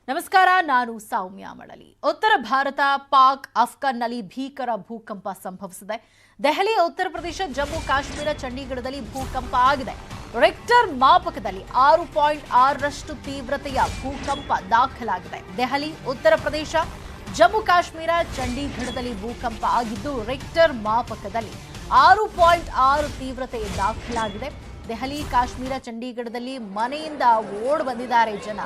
ನಮಸ್ಕಾರ, ನಾನು ಸೌಮ್ಯ ಮಳಲಿ. ಉತ್ತರ ಭಾರತ ಪಾಕ್ ಅಫ್ಘಾನ್ನಲ್ಲಿ ಭೀಕರ ಭೂಕಂಪ ಸಂಭವಿಸಿದೆ. ದೆಹಲಿ, ಉತ್ತರ ಪ್ರದೇಶ, ಜಮ್ಮು ಕಾಶ್ಮೀರ, ಚಂಡೀಗಢದಲ್ಲಿ ಭೂಕಂಪ ಆಗಿದೆ. ರಿಕ್ಟರ್ ಮಾಪಕದಲ್ಲಿ 6.6ರಷ್ಟು ತೀವ್ರತೆಯ ಭೂಕಂಪ ದಾಖಲಾಗಿದೆ. ದೆಹಲಿ, ಉತ್ತರ ಪ್ರದೇಶ, ಜಮ್ಮು ಕಾಶ್ಮೀರ, ಚಂಡೀಗಢದಲ್ಲಿ ಭೂಕಂಪ ಆಗಿದ್ದು ರಿಕ್ಟರ್ ಮಾಪಕದಲ್ಲಿ 6.6 ತೀವ್ರತೆ ದಾಖಲಾಗಿದೆ. ದೆಹಲಿ, ಕಾಶ್ಮೀರ, ಚಂಡೀಗಢದಲ್ಲಿ ಮನೆಯಿಂದ ಓಡ್ ಬಂದಿದ್ದಾರೆ ಜನ.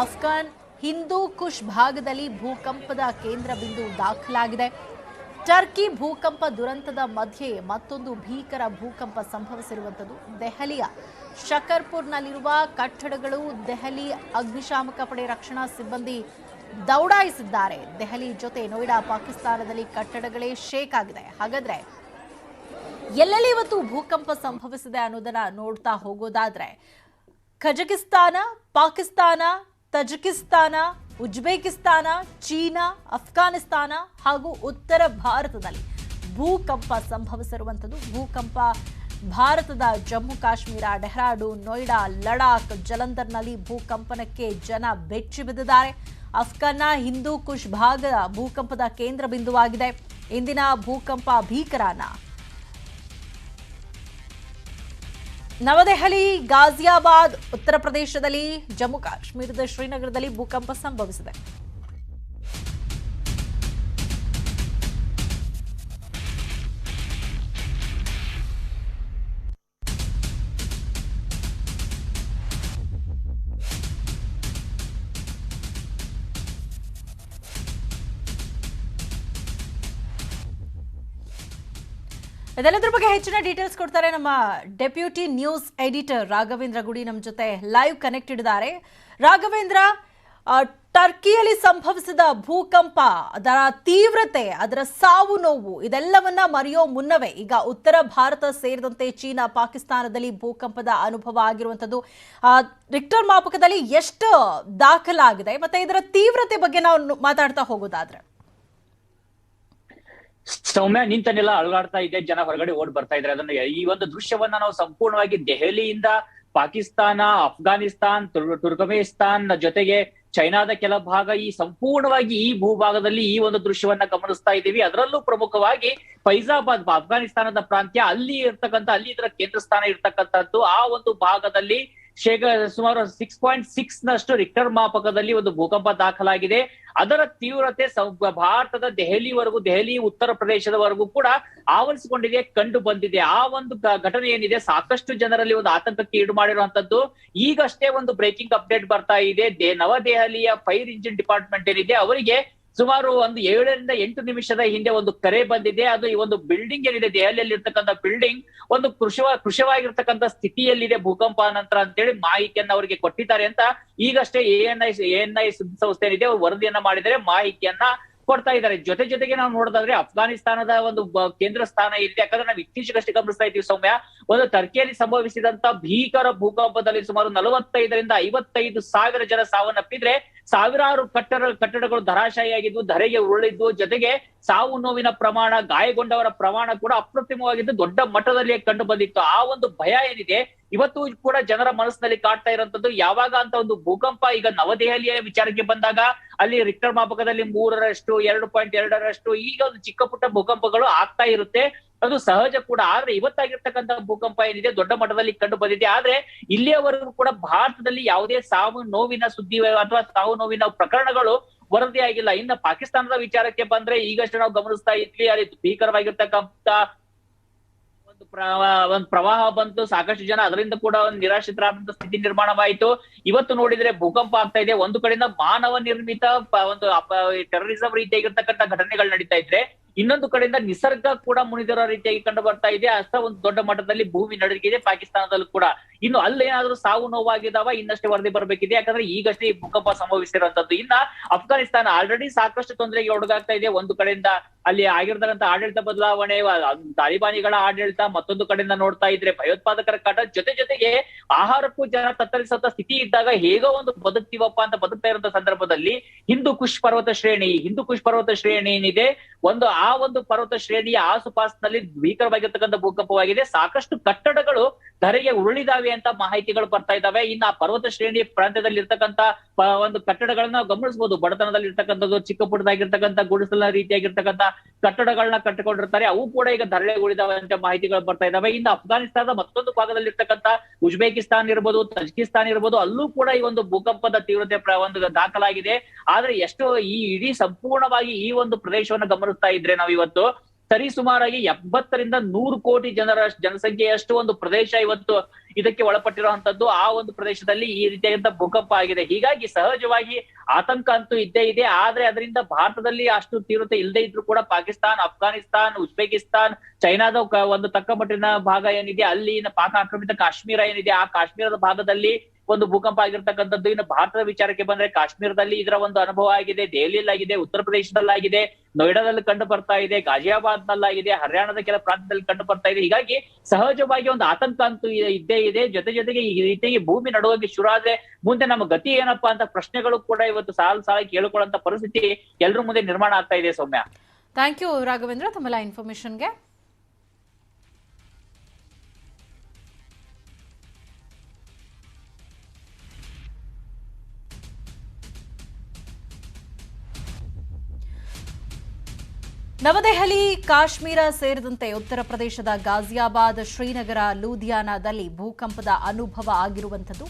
ಅಫ್ಘಾನ್ ಹಿಂದೂ ಕುಶ್ ಭಾಗದಲ್ಲಿ ಭೂಕಂಪದ ಕೇಂದ್ರ ಬಿಂದು ದಾಖಲಾಗಿದೆ. ಟರ್ಕಿ ಭೂಕಂಪ ದುರಂತದ ಮಧ್ಯೆ ಮತ್ತೊಂದು ಭೀಕರ ಭೂಕಂಪ ಸಂಭವಿಸಿರುವಂಥದ್ದು. ದೆಹಲಿಯ ಶಕರ್ಪುರ್ನಲ್ಲಿರುವ ಕಟ್ಟಡಗಳು ದೆಹಲಿ ಅಗ್ನಿಶಾಮಕ ಪಡೆ ರಕ್ಷಣಾ ಸಿಬ್ಬಂದಿ ದೌಡಾಯಿಸಿದ್ದಾರೆ. ದೆಹಲಿ ಜೊತೆ ನೋಯ್ಡಾ, ಪಾಕಿಸ್ತಾನದಲ್ಲಿ ಕಟ್ಟಡಗಳೇ ಶೇಕ್ ಆಗಿದೆ. ಹಾಗಾದ್ರೆ ಎಲ್ಲೆಲ್ಲಿ ಇವತ್ತು ಭೂಕಂಪ ಸಂಭವಿಸಿದೆ ಅನ್ನೋದನ್ನ ನೋಡ್ತಾ ಹೋಗೋದಾದ್ರೆ, Kazakhstan, Pakistan, Tajikistan, Uzbekistan, China, Afghanistan ಹಾಗೂ ಉತ್ತರ ಭಾರತದಲ್ಲಿ ಭೂಕಂಪ ಸಂಭವಿಸಿರುವಂಥದ್ದು. ಭೂಕಂಪ ಭಾರತದ ಜಮ್ಮು ಕಾಶ್ಮೀರ, ಡೆಹ್ರಾಡೂನ್, ನೋಯ್ಡಾ, ಲಡಾಖ್, ಜಲಂಧರ್ನಲ್ಲಿ ಭೂಕಂಪನಕ್ಕೆ ಜನ ಬೆಚ್ಚಿ ಬಿದ್ದಿದ್ದಾರೆ. ಅಫ್ಘಾನ್ನ ಹಿಂದೂ ಕುಶ್ ಭಾಗ ಭೂಕಂಪದ ಕೇಂದ್ರ ಬಿಂದುವಾಗಿದೆ. ಇಂದಿನ ಭೂಕಂಪ ಭೀಕರನ ನವದೆಹಲಿ, ಗಾಜಿಯಾಬಾದ್, ಉತ್ತರ ಪ್ರದೇಶದಲ್ಲಿ, ಜಮ್ಮು ಕಾಶ್ಮೀರದ ಶ್ರೀನಗರದಲ್ಲಿ ಭೂಕಂಪ ಸಂಭವಿಸಿದೆ. ಇದೆಲ್ಲದ್ರ ಬಗ್ಗೆ ಹೆಚ್ಚಿನ ಡೀಟೇಲ್ಸ್ ಕೊಡ್ತಾರೆ ನಮ್ಮ ಡೆಪ್ಯೂಟಿ ನ್ಯೂಸ್ ಎಡಿಟರ್ ರಾಘವೇಂದ್ರ ಗುಡಿ. ನಮ್ಮ ಜೊತೆ ಲೈವ್ ಕನೆಕ್ಟ್ ಇದ್ದಾರೆ. ರಾಘವೇಂದ್ರ, ಟರ್ಕಿಯಲ್ಲಿ ಸಂಭವಿಸಿದ ಭೂಕಂಪ, ಅದರ ತೀವ್ರತೆ, ಅದರ ಸಾವು ನೋವು ಇದೆಲ್ಲವನ್ನ ಮರೆಯೋ ಮುನ್ನವೇ ಈಗ ಉತ್ತರ ಭಾರತ ಸೇರಿದಂತೆ ಚೀನಾ, ಪಾಕಿಸ್ತಾನದಲ್ಲಿ ಭೂಕಂಪದ ಅನುಭವ ಆಗಿರುವಂಥದ್ದು. ರಿಕ್ಟರ್ ಮಾಪಕದಲ್ಲಿ ಎಷ್ಟು ದಾಖಲಾಗಿದೆ ಮತ್ತೆ ಇದರ ತೀವ್ರತೆ ಬಗ್ಗೆ ನಾವು ಮಾತಾಡ್ತಾ ಹೋಗೋದಾದ್ರೆ? ಸೌಮ್ಯ, ನಿಂತನ್ನೆಲ್ಲ ಅಳಗಾಡ್ತಾ ಇದೆ, ಜನ ಹೊರಗಡೆ ಓಡ್ ಬರ್ತಾ ಇದ್ರೆ. ಅದನ್ನ ಈ ಒಂದು ದೃಶ್ಯವನ್ನ ನಾವು ಸಂಪೂರ್ಣವಾಗಿ ದೆಹಲಿಯಿಂದ ಪಾಕಿಸ್ತಾನ, ಅಫ್ಘಾನಿಸ್ತಾನ್, ತುರ್ಕಮೇನಿಸ್ತಾನ್ ಜೊತೆಗೆ ಚೈನಾದ ಕೆಲ ಭಾಗ, ಈ ಸಂಪೂರ್ಣವಾಗಿ ಈ ಭೂಭಾಗದಲ್ಲಿ ಈ ಒಂದು ದೃಶ್ಯವನ್ನ ಗಮನಿಸ್ತಾ ಇದ್ದೀವಿ. ಅದರಲ್ಲೂ ಪ್ರಮುಖವಾಗಿ ಫೈಜಾಬಾದ್, ಅಫ್ಘಾನಿಸ್ತಾನದ ಪ್ರಾಂತ್ಯ, ಅಲ್ಲಿ ಇದರ ಕೇಂದ್ರ ಸ್ಥಾನ ಇರ್ತಕ್ಕಂಥದ್ದು. ಆ ಒಂದು ಭಾಗದಲ್ಲಿ ಸುಮಾರು 6.6 ನಷ್ಟು ರಿಕ್ಟರ್ ಮಾಪಕದಲ್ಲಿ ಒಂದು ಭೂಕಂಪ ದಾಖಲಾಗಿದೆ. ಅದರ ತೀವ್ರತೆ ಭಾರತದ ದೆಹಲಿ ಉತ್ತರ ಪ್ರದೇಶದವರೆಗೂ ಕೂಡ ಆವರಿಸಿಕೊಂಡಿದೆ, ಕಂಡು ಬಂದಿದೆ. ಆ ಒಂದು ಘಟನೆ ಏನಿದೆ ಸಾಕಷ್ಟು ಜನರಲ್ಲಿ ಒಂದು ಆತಂಕಕ್ಕೆ ಈಡು ಮಾಡಿರುವಂತದ್ದು. ಈಗಷ್ಟೇ ಒಂದು ಬ್ರೇಕಿಂಗ್ ಅಪ್ಡೇಟ್ ಬರ್ತಾ ಇದೆ. ನವದೆಹಲಿಯ ಫೈರ್ ಇಂಜಿನ್ ಡಿಪಾರ್ಟ್ಮೆಂಟ್ ಏನಿದೆ ಅವರಿಗೆ ಸುಮಾರು ಒಂದು 7 ರಿಂದ 8 ನಿಮಿಷದ ಹಿಂದೆ ಒಂದು ಕರೆ ಬಂದಿದೆ. ಅದು ಈ ಒಂದು ಬಿಲ್ಡಿಂಗ್ ಏನಿದೆ, ದೆಹಲಿಯಲ್ಲಿ ಇರ್ತಕ್ಕಂಥ ಬಿಲ್ಡಿಂಗ್ ಒಂದು ಕೃಶವಾಗಿರ್ತಕ್ಕಂಥ ಸ್ಥಿತಿಯಲ್ಲಿದೆ ಭೂಕಂಪ ನಂತರ ಅಂತೇಳಿ ಮಾಹಿತಿಯನ್ನ ಅವರಿಗೆ ಕೊಟ್ಟಿದ್ದಾರೆ ಅಂತ ಈಗಷ್ಟೇ ಎಎನ್ಐ ಸಂಸ್ಥೆ ಏನಿದೆ ಅವರು ವರದಿಯನ್ನ ಮಾಡಿದರೆ ಮಾಹಿತಿಯನ್ನ ಕೊಡ್ತಾ ಇದ್ದಾರೆ. ಜೊತೆಗೆ ನಾವು ನೋಡೋದಾದ್ರೆ ಅಫ್ಘಾನಿಸ್ತಾನದ ಒಂದು ಕೇಂದ್ರ ಸ್ಥಾನ ಇದೆ. ಯಾಕಂದ್ರೆ ನಾವು ಇತ್ತೀಚೆಗಷ್ಟೇ ಗಮನಿಸ್ತಾ ಇದ್ದೀವಿ ಸೌಮ್ಯ, ಒಂದು ಟರ್ಕಿಯಲ್ಲಿ ಸಂಭವಿಸಿದಂತ ಭೀಕರ ಭೂಕಂಪದಲ್ಲಿ ಸುಮಾರು 45 ರಿಂದ 55 ಸಾವಿರ ಜನ ಸಾವನ್ನಪ್ಪಿದ್ರೆ, ಸಾವಿರಾರು ಕಟ್ಟಡಗಳು ಧರಾಶಾಯಿಯಾಗಿದ್ವು, ಧರೆಗೆ ಉರುಳಿದ್ವು. ಜೊತೆಗೆ ಸಾವು ನೋವಿನ ಪ್ರಮಾಣ, ಗಾಯಗೊಂಡವರ ಪ್ರಮಾಣ ಕೂಡ ಅಪ್ರತಿಮವಾಗಿದ್ದು ದೊಡ್ಡ ಮಟ್ಟದಲ್ಲಿ ಕಂಡು ಬಂದಿತ್ತು. ಆ ಒಂದು ಭಯ ಏನಿದೆ ಇವತ್ತು ಕೂಡ ಜನರ ಮನಸ್ಸಿನಲ್ಲಿ ಕಾಡ್ತಾ ಇರುವಂತದ್ದು. ಯಾವಾಗ ಅಂತ ಒಂದು ಭೂಕಂಪ ಈಗ ನವದೆಹಲಿಯ ವಿಚಾರಕ್ಕೆ ಬಂದಾಗ ಅಲ್ಲಿ ರಿಕ್ಟರ್ ಮಾಪಕದಲ್ಲಿ 3ರಷ್ಟು, 2.2ರಷ್ಟು ಈಗ ಒಂದು ಚಿಕ್ಕ ಪುಟ್ಟ ಭೂಕಂಪಗಳು ಆಗ್ತಾ ಇರುತ್ತೆ, ಅದು ಸಹಜ ಕೂಡ. ಆದ್ರೆ ಇವತ್ತಾಗಿರ್ತಕ್ಕಂಥ ಭೂಕಂಪ ಏನಿದೆ ದೊಡ್ಡ ಮಟ್ಟದಲ್ಲಿ ಕಂಡು ಬಂದಿದೆ. ಆದ್ರೆ ಇಲ್ಲಿಯವರೆಗೂ ಕೂಡ ಭಾರತದಲ್ಲಿ ಯಾವುದೇ ಸಾವು ನೋವಿನ ಸುದ್ದಿ ಅಥವಾ ಸಾವು ನೋವಿನ ಪ್ರಕರಣಗಳು ವರದಿಯಾಗಿಲ್ಲ. ಇನ್ನು ಪಾಕಿಸ್ತಾನದ ವಿಚಾರಕ್ಕೆ ಬಂದ್ರೆ ಈಗಷ್ಟೇ ನಾವು ಗಮನಿಸ್ತಾ ಇದ್ವಿ, ಅಲ್ಲಿ ಭೀಕರವಾಗಿರ್ತಕ್ಕಂಥ ಒಂದು ಪ್ರವಾಹ ಬಂತು, ಸಾಕಷ್ಟು ಜನ ಅದರಿಂದ ಕೂಡ ಒಂದು ನಿರಾಶ್ರಿತರಾದಂತ ಸ್ಥಿತಿ ನಿರ್ಮಾಣವಾಯಿತು. ಇವತ್ತು ನೋಡಿದ್ರೆ ಭೂಕಂಪ ಆಗ್ತಾ ಇದೆ. ಒಂದು ಕಡೆಯಿಂದ ಮಾನವ ನಿರ್ಮಿತ ಒಂದು ಟೆರರಿಸಂ ರೀತಿಯಾಗಿರ್ತಕ್ಕಂಥ ಘಟನೆಗಳು ನಡೀತಾ ಇದ್ರೆ, ಇನ್ನೊಂದು ಕಡೆಯಿಂದ ನಿಸರ್ಗ ಕೂಡ ಮುನಿದಿರೋ ರೀತಿಯಾಗಿ ಕಂಡು ಬರ್ತಾ ಇದೆ. ಅಷ್ಟ ಒಂದು ದೊಡ್ಡ ಮಟ್ಟದಲ್ಲಿ ಭೂಮಿ ನಡುಗಿದೆ ಪಾಕಿಸ್ತಾನದಲ್ಲೂ ಕೂಡ. ಇನ್ನು ಅಲ್ಲೇನಾದ್ರೂ ಸಾವು ನೋವಾಗಿದಾವ ಇನ್ನಷ್ಟೇ ವರದಿ ಬರ್ಬೇಕಿದೆ, ಯಾಕಂದ್ರೆ ಈಗಷ್ಟೇ ಈ ಭೂಕಂಪ ಸಂಭವಿಸಿರುವಂತದ್ದು. ಇನ್ನ ಅಫ್ಘಾನಿಸ್ತಾನ ಆಲ್ರೆಡಿ ಸಾಕಷ್ಟು ತೊಂದರೆಗೆ ಒಳಗಾಗ್ತಾ ಇದೆ. ಒಂದು ಕಡೆಯಿಂದ ಅಲ್ಲಿ ಆಗಿರ್ತಕ್ಕಂಥ ಆಡಳಿತ ಬದಲಾವಣೆ, ತಾಲಿಬಾನಿಗಳ ಆಡಳಿತ, ಮತ್ತೊಂದು ಕಡೆಯಿಂದ ನೋಡ್ತಾ ಇದ್ರೆ ಭಯೋತ್ಪಾದಕರ ಕಾಟ, ಜೊತೆಗೆ ಆಹಾರಕ್ಕೂ ಜನ ತತ್ತರಿಸಂತ ಸ್ಥಿತಿ ಇದ್ದಾಗ ಹೇಗೋ ಒಂದು ಬದುಕ್ತಿವಪ್ಪ ಅಂತ ಬದುಕ್ತಾ ಇರುವಂತ ಸಂದರ್ಭದಲ್ಲಿ ಹಿಂದೂ ಕುಶ್ ಪರ್ವತ ಶ್ರೇಣಿ ಏನಿದೆ ಆ ಒಂದು ಪರ್ವತ ಶ್ರೇಣಿಯ ಆಸುಪಾಸಿನಲ್ಲಿ ಭೀಕರವಾಗಿರ್ತಕ್ಕಂಥ ಭೂಕಂಪವಾಗಿದೆ. ಸಾಕಷ್ಟು ಕಟ್ಟಡಗಳು ಧರೆಗೆ ಉರುಳಿದಾವೆ ಇದಾವೆ ಅಂತ ಮಾಹಿತಿಗಳು ಬರ್ತಾ ಇದಾವೆ. ಇನ್ನು ಆ ಪರ್ವತ ಶ್ರೇಣಿ ಪ್ರಾಂತ್ಯದಲ್ಲಿ ಇರ್ತಕ್ಕಂತ ಒಂದು ಕಟ್ಟಡಗಳನ್ನ ನಾವು ಗಮನಿಸಬಹುದು. ಬಡತನದಲ್ಲಿ ಇರ್ತಕ್ಕಂಥದ್ದು, ಚಿಕ್ಕ ಪುಟ್ಟದಾಗಿರ್ತಕ್ಕಂಥ ಗುಡಿಸಲ ರೀತಿಯಾಗಿರ್ತಕ್ಕಂಥ ಕಟ್ಟಡಗಳನ್ನ ಕಟ್ಟಿಕೊಂಡಿರ್ತಾರೆ. ಅವು ಕೂಡ ಈಗ ಧರಳೆಗುಳಿದಾವೆ ಅಂತ ಮಾಹಿತಿಗಳು ಬರ್ತಾ ಇದಾವೆ. ಇನ್ನು ಅಫ್ಘಾನಿಸ್ತಾನದ ಮತ್ತೊಂದು ಭಾಗದಲ್ಲಿ ಇರ್ತಕ್ಕಂಥ ಉಜ್ಬೇಕಿಸ್ತಾನ್ ಇರ್ಬೋದು, ತಜಿಕಿಸ್ತಾನ್ ಇರ್ಬೋದು, ಅಲ್ಲೂ ಕೂಡ ಈ ಒಂದು ಭೂಕಂಪದ ತೀವ್ರತೆ ಒಂದು ದಾಖಲಾಗಿದೆ. ಆದ್ರೆ ಎಷ್ಟು ಈ ಇಡೀ ಸಂಪೂರ್ಣವಾಗಿ ಈ ಒಂದು ಪ್ರದೇಶವನ್ನು ಗಮನಿಸ್ತಾ ಇದ್ರೆ ನಾವು ಇವತ್ತು ಸರಿ ಸುಮಾರಾಗಿ 70 ರಿಂದ 100 ಕೋಟಿ ಜನಸಂಖ್ಯೆಯಷ್ಟು ಒಂದು ಪ್ರದೇಶ ಇವತ್ತು ಇದಕ್ಕೆ ಒಳಪಟ್ಟಿರುವಂತದ್ದು. ಆ ಒಂದು ಪ್ರದೇಶದಲ್ಲಿ ಈ ರೀತಿಯಾದಂತ ಭೂಕಂಪ ಆಗಿದೆ. ಹೀಗಾಗಿ ಸಹಜವಾಗಿ ಆತಂಕ ಅಂತೂ ಇದ್ದೇ ಇದೆ. ಆದ್ರೆ ಅದರಿಂದ ಭಾರತದಲ್ಲಿ ಅಷ್ಟು ತೀವ್ರತೆ ಇಲ್ಲದೆ ಇದ್ರು ಕೂಡ ಪಾಕಿಸ್ತಾನ್, ಅಫ್ಘಾನಿಸ್ತಾನ್, ಉಜ್ಬೇಕಿಸ್ತಾನ್, ಚೈನಾದ ಒಂದು ತಕ್ಕ ಮಟ್ಟಿನ ಭಾಗ ಏನಿದೆ, ಅಲ್ಲಿ ಪಾಕ್ ಆಕ್ರಮಿತ ಕಾಶ್ಮೀರ ಏನಿದೆ, ಆ ಕಾಶ್ಮೀರದ ಭಾಗದಲ್ಲಿ ಒಂದು ಭೂಕಂಪ ಆಗಿರ್ತಕ್ಕಂಥದ್ದು. ಇನ್ನು ಭಾರತದ ವಿಚಾರಕ್ಕೆ ಬಂದ್ರೆ ಕಾಶ್ಮೀರದಲ್ಲಿ ಇದರ ಒಂದು ಅನುಭವ ಆಗಿದೆ, ದೆಹಲಿಯಲ್ಲಿ ಆಗಿದೆ, ಉತ್ತರ ಪ್ರದೇಶದಲ್ಲಾಗಿದೆ, ನೋಯ್ಡಾದಲ್ಲಿ ಕಂಡು ಬರ್ತಾ ಇದೆ, ಗಾಜಿಯಾಬಾದ್ ನಲ್ಲಾಗಿದೆ, ಹರಿಯಾಣದ ಕೆಲ ಪ್ರಾಂತ್ಯದಲ್ಲಿ ಕಂಡು ಬರ್ತಾ ಇದೆ. ಹೀಗಾಗಿ ಸಹಜವಾಗಿ ಒಂದು ಆತಂಕ ಅಂತೂ ಇದ್ದೇ ಇದೆ. ಜೊತೆಗೆ ಈ ರೀತಿಯಾಗಿ ಭೂಮಿ ನಡುವಾಗಿ ಶುರು ಆದ್ರೆ ಮುಂದೆ ನಮ್ಮ ಗತಿ ಏನಪ್ಪಾ ಅಂತ ಪ್ರಶ್ನೆಗಳು ಕೂಡ ಇವತ್ತು ಸಾಲ ಕೇಳಿಕೊಳ್ಳುವಂತ ಪರಿಸ್ಥಿತಿ ಎಲ್ರ ಮುಂದೆ ನಿರ್ಮಾಣ ಆಗ್ತಾ ಇದೆ. ಸೌಮ್ಯ, ಥ್ಯಾಂಕ್ ಯು ರಾಘವೇಂದ್ರ ತಮ್ಮೆಲ್ಲ ಇನ್ಫಾರ್ಮೇಶನ್ಗೆ. ನವದೆಹಲಿ, ಕಾಶ್ಮೀರ ಸೇರಿದಂತೆ ಉತ್ತರ ಪ್ರದೇಶದ ಗಾಜಿಯಾಬಾದ್, ಶ್ರೀನಗರ, ಲೂಧಿಯಾನಾದಲ್ಲಿ ಭೂಕಂಪದ ಅನುಭವ ಆಗಿರುವಂಥದ್ದು.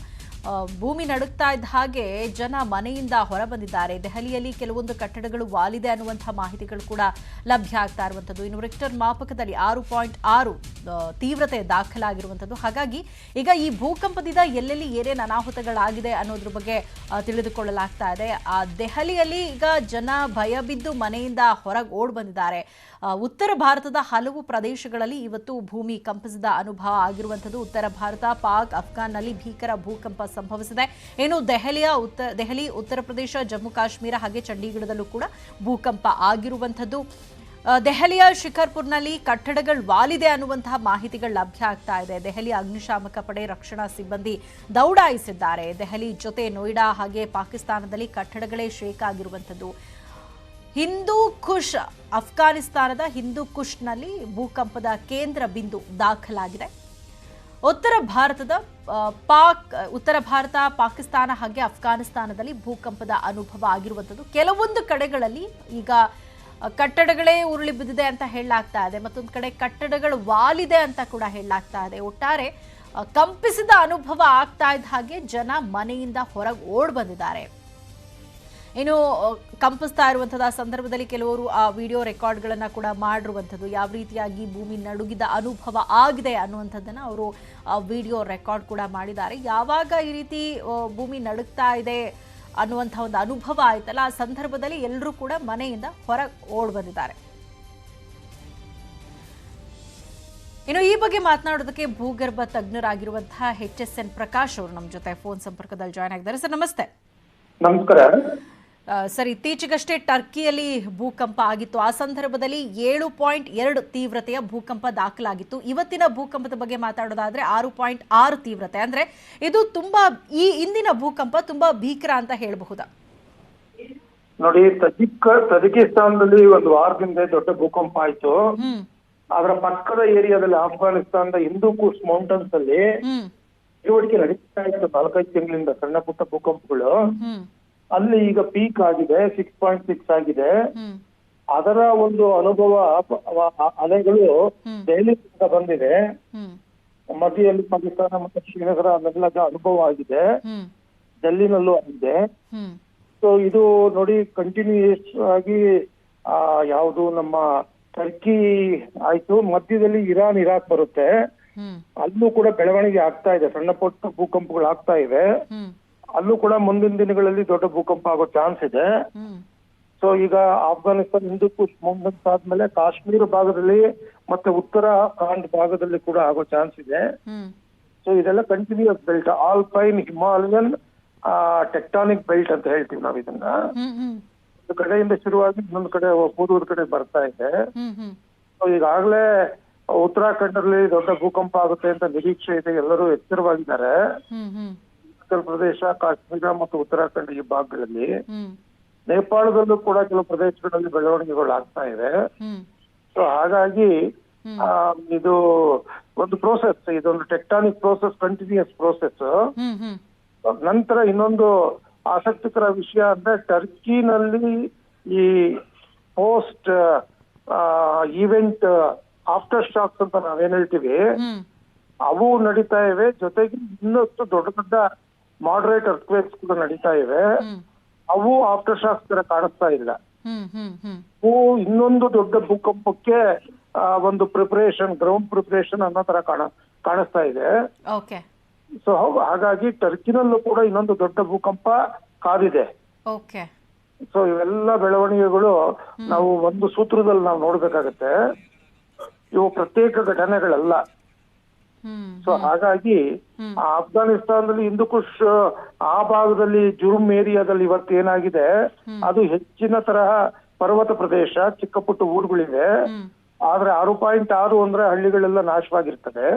ಭೂಮಿ ನಡುಗ್ತಾ ಇದ್ದ ಹಾಗೆ ಜನ ಮನೆಯಿಂದ ಹೊರಬಂದಿದ್ದಾರೆ. ದೆಹಲಿಯಲ್ಲಿ ಕೆಲವೊಂದು ಕಟ್ಟಡಗಳು ವಾಲಿದೆ ಅನ್ನುವಂತಹ ಮಾಹಿತಿಗಳು ಕೂಡ ಲಭ್ಯ ಆಗ್ತಾ ಇರುವಂಥದ್ದು. ಇನ್ನು ರಿಕ್ಟರ್ ಮಾಪಕದಲ್ಲಿ 6.6 ತೀವ್ರತೆ ದಾಖಲಾಗಿರುವಂಥದ್ದು. ಹಾಗಾಗಿ ಈಗ ಈ ಭೂಕಂಪದಿಂದ ಎಲ್ಲೆಲ್ಲಿ ಏನೇನು ಅನಾಹುತಗಳಾಗಿದೆ ಅನ್ನೋದ್ರ ಬಗ್ಗೆ ತಿಳಿದುಕೊಳ್ಳಲಾಗ್ತಾ ಇದೆ. ದೆಹಲಿಯಲ್ಲಿ ಈಗ ಜನ ಭಯಬಿದ್ದು ಮನೆಯಿಂದ ಹೊರಗೆ ಓಡ್ ಬಂದಿದ್ದಾರೆ. ಉತ್ತರ ಭಾರತದ ಹಲವು ಪ್ರದೇಶಗಳಲ್ಲಿ ಇವತ್ತು ಭೂಮಿ ಕಂಪಿಸಿದ ಅನುಭವ ಆಗಿರುವಂಥದ್ದು. ಉತ್ತರ ಭಾರತ, ಪಾಕ್, ಅಫ್ಘಾನ್ನಲ್ಲಿ ಭೀಕರ ಭೂಕಂಪ ಸಂಭವಿಸಿದೆ. ಏನು ದೆಹಲಿ, ಉತ್ತರ ಪ್ರದೇಶ, ಜಮ್ಮು ಕಾಶ್ಮೀರ ಹಾಗೆ ಚಂಡೀಗಢದಲ್ಲೂ ಕೂಡ ಭೂಕಂಪ ಆಗಿರುವಂಥದ್ದು. ದೆಹಲಿಯ ಶಿಖರ್ಪುರ್ನಲ್ಲಿ ಕಟ್ಟಡಗಳು ವಾಲಿದೆ ಅನ್ನುವಂತಹ ಮಾಹಿತಿಗಳು ಲಭ್ಯ ಆಗ್ತಾ ಇದೆ. ದೆಹಲಿ ಅಗ್ನಿಶಾಮಕ ಪಡೆ ರಕ್ಷಣಾ ಸಿಬ್ಬಂದಿ ದೌಡಾಯಿಸಿದ್ದಾರೆ. ದೆಹಲಿ ಜೊತೆ ನೋಯ್ಡಾ ಹಾಗೆ ಪಾಕಿಸ್ತಾನದಲ್ಲಿ ಕಟ್ಟಡಗಳೇ ಶೇಕ್ ಆಗಿರುವಂಥದ್ದು. ಹಿಂದೂ ಕುಶ್, ಅಫ್ಘಾನಿಸ್ತಾನದ ಹಿಂದೂ ಕುಶ್ನಲ್ಲಿ ಭೂಕಂಪದ ಕೇಂದ್ರ ಬಿಂದು ದಾಖಲಾಗಿದೆ. ಉತ್ತರ ಭಾರತ, ಪಾಕಿಸ್ತಾನ ಹಾಗೆ ಅಫ್ಘಾನಿಸ್ತಾನದಲ್ಲಿ ಭೂಕಂಪದ ಅನುಭವ ಆಗಿರುವಂಥದ್ದು. ಕೆಲವೊಂದು ಕಡೆಗಳಲ್ಲಿ ಈಗ ಕಟ್ಟಡಗಳೇ ಉರುಳಿ ಬಿದ್ದಿದೆ ಅಂತ ಹೇಳಲಾಗ್ತಾ ಇದೆ. ಮತ್ತೊಂದು ಕಡೆ ಕಟ್ಟಡಗಳು ವಾಲಿದೆ ಅಂತ ಕೂಡ ಹೇಳಲಾಗ್ತಾ ಇದೆ. ಒಟ್ಟಾರೆ ಕಂಪಿಸಿದ ಅನುಭವ ಆಗ್ತಾ ಇದ್ದ ಹಾಗೆ ಜನ ಮನೆಯಿಂದ ಹೊರಗೆ ಓಡ್ ಬಂದಿದ್ದಾರೆ. ಇನ್ನು ಕಂಪಿಸ್ತಾ ಇರುವಂಥದ್ದು ಸಂದರ್ಭದಲ್ಲಿ ಕೆಲವರು ಆ ವಿಡಿಯೋ ರೆಕಾರ್ಡ್ಗಳನ್ನು ಕೂಡ ಮಾಡಿರುವಂಥದ್ದು. ಯಾವ ರೀತಿಯಾಗಿ ಭೂಮಿ ನಡುಗಿದ ಅನುಭವ ಆಗಿದೆ ಅನ್ನುವಂಥದ್ದನ್ನು ಅವರು ವಿಡಿಯೋ ರೆಕಾರ್ಡ್ ಕೂಡ ಮಾಡಿದ್ದಾರೆ. ಯಾವಾಗ ಈ ರೀತಿ ಭೂಮಿ ನಡುಗ್ತಾ ಇದೆ ಅನ್ನುವಂಥ ಒಂದು ಅನುಭವ ಆಯ್ತಲ್ಲ, ಆ ಸಂದರ್ಭದಲ್ಲಿ ಎಲ್ಲರೂ ಕೂಡ ಮನೆಯಿಂದ ಹೊರಗೆ ಓಡ್ ಬಂದಿದ್ದಾರೆ. ಇನ್ನು ಈ ಬಗ್ಗೆ ಮಾತನಾಡೋದಕ್ಕೆ ಭೂಗರ್ಭ ತಜ್ಞರಾಗಿರುವಂತಹ HSN ಪ್ರಕಾಶ್ ಅವರು ನಮ್ಮ ಜೊತೆ ಫೋನ್ ಸಂಪರ್ಕದಲ್ಲಿ ಜಾಯ್ನ್ ಆಗಿದ್ದಾರೆ. ಸರ್ ನಮಸ್ತೆ. ನಮಸ್ಕಾರ ಸರ್, ಇತ್ತೀಚೆಗಷ್ಟೇ ಟರ್ಕಿಯಲ್ಲಿ ಭೂಕಂಪ ಆಗಿತ್ತು. ಆ ಸಂದರ್ಭದಲ್ಲಿ 7.2 ತೀವ್ರತೆಯ ಭೂಕಂಪ ದಾಖಲಾಗಿತ್ತು. ಇವತ್ತಿನ ಭೂಕಂಪದ ಬಗ್ಗೆ ಮಾತಾಡೋದಾದ್ರೆ 6.6 ತೀವ್ರತೆ. ಅಂದ್ರೆ ಇದು ತುಂಬಾ, ಈ ಇಂದಿನ ಭೂಕಂಪ ತುಂಬಾ ಭೀಕರ ಅಂತ ಹೇಳಬಹುದಾ? ನೋಡಿ, ತಜಿಕಿಸ್ತಾನದಲ್ಲಿ ಒಂದು ವಾರದಿಂದ ದೊಡ್ಡ ಭೂಕಂಪ ಆಯ್ತು. ಅದರ ಪಕ್ಕದ ಏರಿಯಾದಲ್ಲಿ ಅಫ್ಘಾನಿಸ್ತಾನದ ಹಿಂದೂ ಕುಶ್ ಮೌಂಟನ್ಸ್ ಅಲ್ಲಿ ಚಟುವಟಿಕೆ ನಡೀತಾ ಇತ್ತು 4-5 ತಿಂಗಳಿಂದ, ಸಣ್ಣ ಪುಟ್ಟ ಭೂಕಂಪಗಳು. ಅಲ್ಲಿ ಈಗ ಪೀಕ್ ಆಗಿದೆ, 6.6 ಆಗಿದೆ. ಅದರ ಒಂದು ಅನುಭವ ಅಲೆಗಳು ದೆಹಲಿ ಬಂದಿದೆ. ಮಧ್ಯದಲ್ಲಿ ಪಾಕಿಸ್ತಾನ ಮತ್ತು ಶ್ರೀನಗರ ಅಲ್ಲೆಲ್ಲ ಅನುಭವ ಆಗಿದೆ, ಡೆಲ್ಲಿನಲ್ಲೂ ಆಗಿದೆ. ಸೊ ಇದು ನೋಡಿ ಕಂಟಿನ್ಯೂಸ್ ಆಗಿ ಯಾವುದು ನಮ್ಮ ಟರ್ಕಿ ಆಯ್ತು, ಮಧ್ಯದಲ್ಲಿ ಇರಾಕ್ ಬರುತ್ತೆ. ಅಲ್ಲೂ ಕೂಡ ಬೆಳವಣಿಗೆ ಆಗ್ತಾ ಇದೆ, ಸಣ್ಣ ಪುಟ್ಟ ಭೂಕಂಪಗಳು ಆಗ್ತಾ ಇವೆ. ಅಲ್ಲೂ ಕೂಡ ಮುಂದಿನ ದಿನಗಳಲ್ಲಿ ದೊಡ್ಡ ಭೂಕಂಪ ಆಗೋ ಚಾನ್ಸ್ ಇದೆ. ಸೊ ಈಗ ಆಫ್ಘಾನಿಸ್ತಾನ ಹಿಂದೂ ಕುಶ್ ಮೌಂಟನ್ಸ್ ಆದ್ಮೇಲೆ ಕಾಶ್ಮೀರ ಭಾಗದಲ್ಲಿ ಮತ್ತೆ ಉತ್ತರಾಖಂಡ್ ಭಾಗದಲ್ಲಿ ಕೂಡ ಆಗೋ ಚಾನ್ಸ್ ಇದೆ. ಸೊ ಇದೆಲ್ಲ continuous belt, alpine Himalayan tectonic belt ಅಂತ ಹೇಳ್ತೀವಿ ನಾವು ಇದನ್ನ. ಒಂದು ಕಡೆಯಿಂದ ಶುರುವಾಗಿ ಇನ್ನೊಂದು ಕಡೆ ಪೂರ್ವದ ಕಡೆ ಬರ್ತಾ ಇದೆ. ಸೊ ಈಗಾಗಲೇ ಉತ್ತರಾಖಂಡ್ ಅಲ್ಲಿ ದೊಡ್ಡ ಭೂಕಂಪ ಆಗುತ್ತೆ ಅಂತ ನಿರೀಕ್ಷೆ ಇದೆ, ಎಲ್ಲರೂ ಎಚ್ಚರವಾಗಿದ್ದಾರೆ. ಉತ್ತರ ಪ್ರದೇಶ, ಕಾಶ್ಮೀರ ಮತ್ತು ಉತ್ತರಾಖಂಡ್ ಈ ಭಾಗಗಳಲ್ಲಿ, ನೇಪಾಳದಲ್ಲೂ ಕೂಡ ಕೆಲವು ಪ್ರದೇಶಗಳಲ್ಲಿ ಬೆಳವಣಿಗೆಗಳು ಆಗ್ತಾ ಇದೆ. ಸೊ ಹಾಗಾಗಿ ಇದು ಒಂದು ಪ್ರೋಸೆಸ್, ಇದೊಂದು ಟೆಕ್ಟಾನಿಕ್ ಪ್ರೋಸೆಸ್, ಕಂಟಿನ್ಯೂಸ್ ಪ್ರೋಸೆಸ್. ನಂತರ ಇನ್ನೊಂದು ಆಸಕ್ತಿಕರ ವಿಷಯ ಅಂದ್ರೆ ಟರ್ಕಿನಲ್ಲಿ ಈ ಪೋಸ್ಟ್ ಈವೆಂಟ್ ಆಫ್ಟರ್ ಶಾಕ್ಸ್ ಅಂತ ನಾವೇನ್ ಹೇಳ್ತೀವಿ, ಅವು ನಡೀತಾ ಇವೆ. ಜೊತೆಗೆ ಇನ್ನಷ್ಟು ದೊಡ್ಡ ದೊಡ್ಡ ಮಾಡರೇಟ್ ಅರ್ಥಕ್ವೇಕ್ಸ್ ಕೂಡ ನಡೀತಾ ಇವೆ. ಅವು ಆಫ್ಟರ್ ಶಾಕ್ಸ್ ತರ ಕಾಣಿಸ್ತಾ ಇಲ್ಲ. ಅವು ಇನ್ನೊಂದು ದೊಡ್ಡ ಭೂಕಂಪಕ್ಕೆ ಒಂದು ಪ್ರಿಪರೇಷನ್, ಗ್ರೌಂಡ್ ಪ್ರಿಪರೇಷನ್ ಅನ್ನೋ ತರ ಕಾಣಿಸ್ತಾ ಇದೆ. ಸೊ ಹಾಗಾಗಿ ಟರ್ಕಿನಲ್ಲೂ ಕೂಡ ಇನ್ನೊಂದು ದೊಡ್ಡ ಭೂಕಂಪ ಕಾದಿದೆ. ಸೊ ಇವೆಲ್ಲ ಬೆಳವಣಿಗೆಗಳು ನಾವು ಒಂದು ಸೂತ್ರದಲ್ಲಿ ನಾವು ನೋಡ್ಬೇಕಾಗತ್ತೆ. ಇವು ಪ್ರತ್ಯೇಕ ಘಟನೆಗಳಲ್ಲ. ಸೊ ಹಾಗಾಗಿ ಅಫ್ಘಾನಿಸ್ತಾನದಲ್ಲಿ ಹಿಂದೂಕುಷ್ ಆ ಭಾಗದಲ್ಲಿ ಜುರ್ಮ್ ಏರಿಯಾದಲ್ಲಿ ಇವತ್ತು ಏನಾಗಿದೆ, ಅದು ಹೆಚ್ಚಿನ ತರಹ ಪರ್ವತ ಪ್ರದೇಶ, ಚಿಕ್ಕ ಪುಟ್ಟ ಊರುಗಳಿವೆ. ಆದ್ರೆ 6.6 ಅಂದ್ರೆ ಹಳ್ಳಿಗಳೆಲ್ಲ ನಾಶವಾಗಿರ್ತದೆ.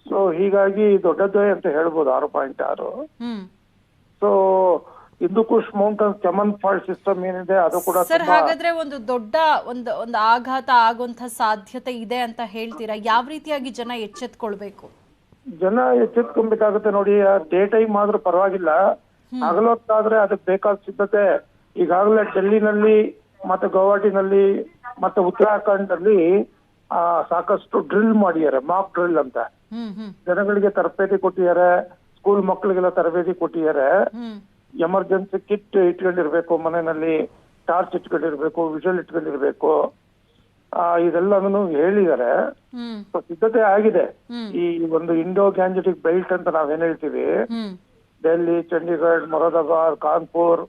ಸೊ ಹೀಗಾಗಿ ದೊಡ್ಡದೇ ಅಂತ ಹೇಳ್ಬೋದು 6.6. So Hindu Kush mountain Chaman fault system ಏನಿದೆ ಅದು ಕೂಡ ಸರ್, ಹಾಗಾದ್ರೆ ಒಂದು ದೊಡ್ಡ ಒಂದು ಆಘಾತ ಆಗುವಂತ ಸಾಧ್ಯತೆ ಇದೆ ಅಂತ ಹೇಳ್ತೀರಾ? ಯಾವ ರೀತಿಯಾಗಿ ಜನ ಎಚ್ಚೆತ್ಕೊಳ್ಬೇಕು? ಜನ ಎಚ್ಚೆತ್ಕೊಬೇಕಾಗುತ್ತೆ ನೋಡಿ. ಡೇ ಟೈಮ್ ಆದ್ರೂ ಪರವಾಗಿಲ್ಲ, ಹಗಲೊತ್ತಾದ್ರೆ ಅದಕ್ಕೆ ಬೇಕಾದ ಸಿದ್ಧತೆ ಈಗಾಗಲೇ ಡೆಲ್ಲಿನಲ್ಲಿ ಮತ್ತೆ ಗೌಹಾಟಿನಲ್ಲಿ ಮತ್ತೆ ಉತ್ತರಾಖಂಡ್ ಅಲ್ಲಿ ಸಾಕಷ್ಟು ಡ್ರಿಲ್ ಮಾಡಿದ್ದಾರೆ, ಮಾಕ್ ಡ್ರಿಲ್ ಅಂತ. ಜನಗಳಿಗೆ ತರಬೇತಿ ಕೊಟ್ಟಿದ್ದಾರೆ, ಸ್ಕೂಲ್ ಮಕ್ಕಳಿಗೆಲ್ಲ ತರಬೇತಿ ಕೊಟ್ಟಿದ್ದಾರೆ. ಎಮರ್ಜೆನ್ಸಿ ಕಿಟ್ ಇಟ್ಕೊಂಡಿರ್ಬೇಕು, ಮನೆಯಲ್ಲಿ ಟಾರ್ಚ್ ಇಟ್ಕೊಂಡಿರ್ಬೇಕು, ವಿಷಲ್ ಇಟ್ಕೊಂಡಿರ್ಬೇಕು, ಇದೆಲ್ಲನೂ ಹೇಳಿದ್ದಾರೆ. ಸಿದ್ಧತೆ ಆಗಿದೆ. ಈ ಒಂದು ಇಂಡೋ ಗ್ಯಾಂಜೆಟಿಕ್ ಬೆಲ್ಟ್ ಅಂತ ನಾವೇನ್ ಹೇಳ್ತೀವಿ, ಡೆಲ್ಲಿ, ಚಂಡೀಗಢ, ಮೊರಾದಾಬಾದ್, ಕಾನ್ಪುರ್,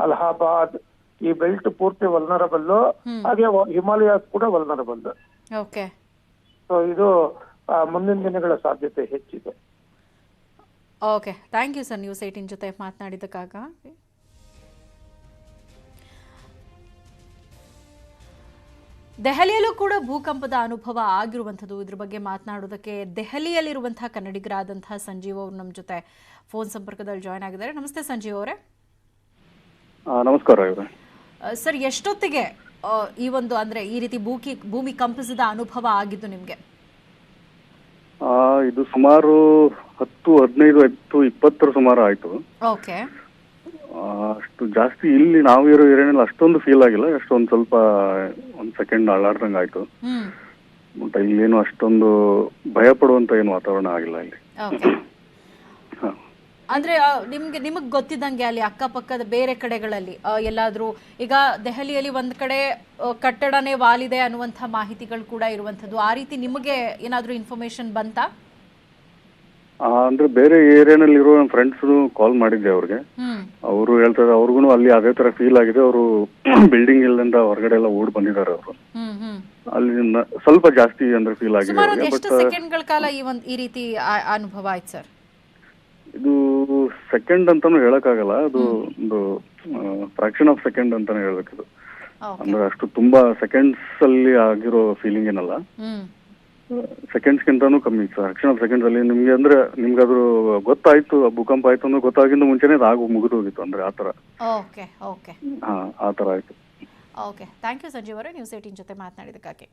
ಅಲಹಾಬಾದ್, ಈ ಬೆಲ್ಟ್ ಪೂರ್ತಿ ವಲ್ನರಬಲ್. ಹಾಗೆ ಹಿಮಾಲಯಾಸ್ ಕೂಡ ವಲ್ನರಬಲ್. ಸೊ ಇದು ಮುಂದಿನ ದಿನಗಳ ಸಾಧ್ಯತೆ ಹೆಚ್ಚಿದೆ. Okay, thank you sir, news 18 ಜೊತೆ ಮಾತನಾಡಿದ್ದಕ್ಕಾಗ. ದೆಹಲಿಯಲ್ಲೂ ಕೂಡ ಭೂಕಂಪದ ಅನುಭವ ಆಗಿರುವಂಥದ್ದು. ಇದ್ರ ಬಗ್ಗೆ ಮಾತನಾಡೋದಕ್ಕೆ ದೆಹಲಿಯಲ್ಲಿರುವಂತಹ ಕನ್ನಡಿಗರಾದಂತಹ ಸಂಜೀವ್ ಅವರು ನಮ್ಮ ಜೊತೆ ಫೋನ್ ಸಂಪರ್ಕದಲ್ಲಿ ಜಾಯ್ನ್ ಆಗಿದ್ದಾರೆ. ನಮಸ್ತೆ ಸಂಜೀವ್ ಅವರೇ. ನಮಸ್ಕಾರ ಸರ್, ಎಷ್ಟೊತ್ತಿಗೆ ಈ ಒಂದು ಅಂದ್ರೆ ಈ ರೀತಿ ಭೂಮಿ ಕಂಪಿಸಿದ ಅನುಭವ ಆಗಿದ್ದು ನಿಮ್ಗೆ? ಇದು ಸುಮಾರು 10, 15, 10, 20 ಸುಮಾರು ಆಯ್ತು. ಓಕೆ. ಅಷ್ಟು ಜಾಸ್ತಿ ಇಲ್ಲಿ ನಾವಿರೋ ಏರಿಯಾನಲ್ಲಿ ಅಷ್ಟೊಂದು ಫೀಲ್ ಆಗಿಲ್ಲ. ಅಷ್ಟೊಂದು ಸ್ವಲ್ಪ 1 ಸೆಕೆಂಡ್ ಅಳ್ಳಾಡ್ದಂಗೆ ಆಯ್ತು. ಬಟ್ ಇಲ್ಲೇನು ಅಷ್ಟೊಂದು ಭಯ ಪಡುವಂತ ಏನು ವಾತಾವರಣ ಆಗಿಲ್ಲ ಇಲ್ಲಿ. ಅಂದ್ರೆ ನಿಮಗ್ ಗೊತ್ತಿದ್ದಂಗೆ ಅಲ್ಲಿ ಅಕ್ಕಪಕ್ಕದ ಬೇರೆ ಕಡೆಗಳಲ್ಲಿ ಎಲ್ಲಾದ್ರೂ, ಈಗ ದೆಹಲಿಯಲ್ಲಿ ಒಂದ್ ಕಡೆ ಕಟ್ಟಡನೇ ವಾಲಿದೆ ಅನ್ನುವಂಥ ಮಾಹಿತಿಗಳು ಕೂಡ ಇರುವಂತದ್ದು, ಆ ರೀತಿ ನಿಮಗೆ ಏನಾದ್ರೂ ಇನ್ಫಾರ್ಮೇಶನ್ ಬಂತಾ? ಅಂದ್ರೆ ಬೇರೆ ಏರಿಯಾನಲ್ಲಿ ಇರೋ ನನ್ನ ಫ್ರೆಂಡ್ಸ್ ಕಾಲ್ ಮಾಡಿದ್ದೆ ಅವ್ರಿಗೆ. ಅವರು ಹೇಳ್ತಾರೆ ಅವ್ರಿಗೂ ಅಲ್ಲಿ ಅದೇ ತರ ಫೀಲ್ ಆಗಿದೆ. ಅವರು ಬಿಲ್ಡಿಂಗ್ ಇಲ್ಲಿಂದ ಹೊರಗಡೆ ಎಲ್ಲ ಓಡ್ ಬಂದಿದ್ದಾರೆ. ಅವರು ಅಲ್ಲಿ ಸ್ವಲ್ಪ ಜಾಸ್ತಿ ಅಂದ್ರೆ ಫೀಲ್ ಆಗಿದೆ. ಎಷ್ಟು ಸೆಕೆಂಡ್ಗಳ ಕಾಲ ಈ ರೀತಿ ಅನುಭವ ಆಯ್ತು ಸರ್? ಇದು ಸೆಕೆಂಡ್ ಅಂತಾನು ಹೇಳಕ್ಕಾಗಲ್ಲ. ಅದು ಒಂದು ಫ್ರಾಕ್ಷನ್ ಆಫ್ ಸೆಕೆಂಡ್ ಅಂತಾನೆ ಹೇಳ್ಬೇಕಿದು. ಅಂದ್ರೆ ಅಷ್ಟು ತುಂಬಾ ಸೆಕೆಂಡ್ಸ್ ಅಲ್ಲಿ ಆಗಿರೋ ಫೀಲಿಂಗ್ ಏನಲ್ಲ, ಸೆಕೆಂಡ್ಸ್ ಗಿಂತಾನು ಕಮ್ಮಿ. ಫ್ರಾಕ್ಷನ್ ಆಫ್ ಸೆಕೆಂಡ್ಸ್ ಅಲ್ಲಿ ನಿಮ್ಗೆ ಅಂದ್ರೆ ನಿಮ್ಗೆ ಅದ್ರ ಗೊತ್ತಾಯ್ತು, ಭೂಕಂಪ ಆಯ್ತು ಅಂದ್ರೆ ಗೊತ್ತಾಗಿಂದ ಮುಂಚೆನೆ ಅದು ಮುಗಿದು ಹೋಗಿತ್ತು. ಅಂದ್ರೆ ಆತರ ಆತರ ಆಯ್ತು. ಓಕೆ, ಥ್ಯಾಂಕ್ ಯು ಸಂಜೀವ್ ಅವರೇ, ನ್ಯೂಸ್ 18 ಜೊತೆ ಮಾತನಾಡಿದಕ್ಕಾಗಿ.